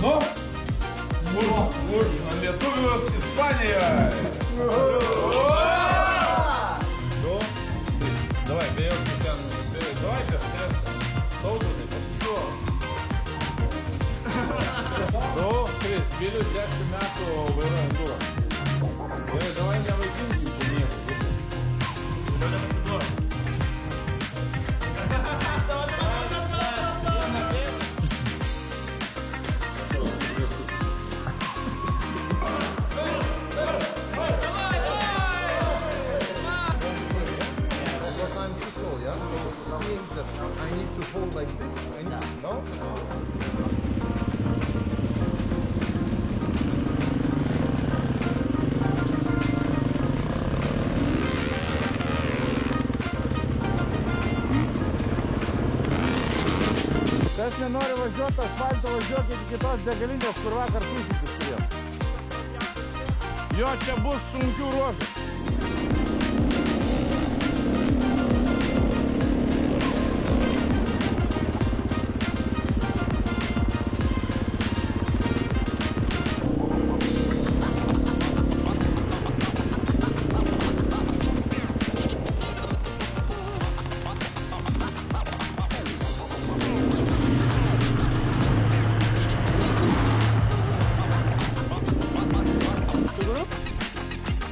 Nu, už lietuvius Ispanijoje. Давай, бей, давай, Vilius 10 metų vairuoja enduro. Gerai, davai nevaidinkim čia nieko. Čia nepasiduoja. I need to hold like this. No? Kas nenori važiuoti asfalto, važiuoti iki kitos degalinės, kur vakar susitis turėjom. Jo, čia bus sunkių ruožų.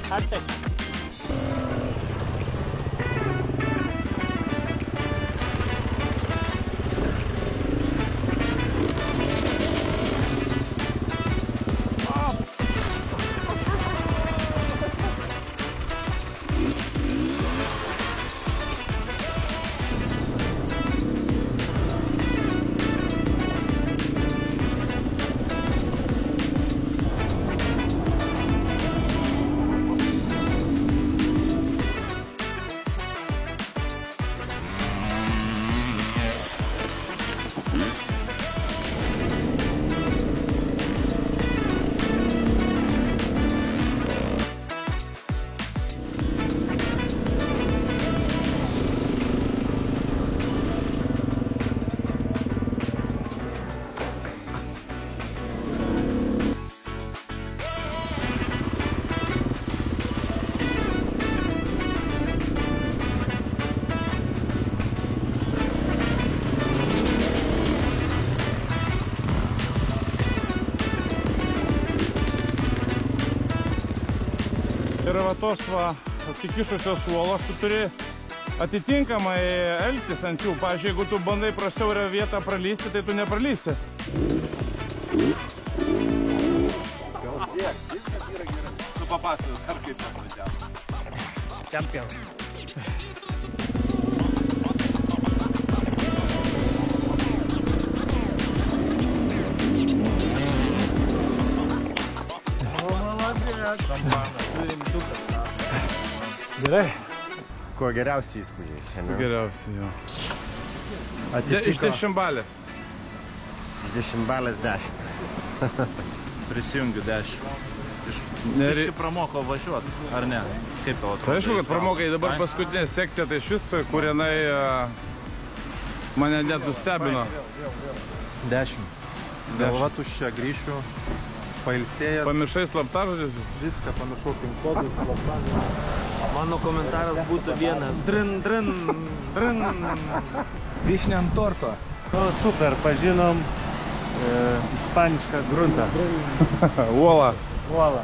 Atsek. Ir va tos atsikišusios uolos, tu turi atitinkamai elgtis ant jų. Pavyzdžiui, jeigu tu bandai pro siaurą vietą pralysti, tai tu nepralysi. Gal tiek, viskas yra gerai. Tu papasakok, ar kaip ten važiavo. Čempion. Gerai? Kuo geriausi įspūdžiai? Geriausi, jo. Atitiko... Iš 10 balės. Iš 10 balės 10. Prisijungiu 10. Iškai pramoko važiuoti, ar ne? Kaip tau atrodo? Tai aišku, kad pramokai dabar paskutinė sekcija, tai šis, kur jinai mane net nustebino. 10. Galva tuščia, grįšiu, pailsėjęs. Pamiršai slaptažodžius? Viską pamiršau, pinkodus, slaptažodžius. Mano komentaras būtų vienas. Drin, drin, drin. Vyšnia ant torto. O, super, pažinom ispanišką gruntą. Uola. Uola.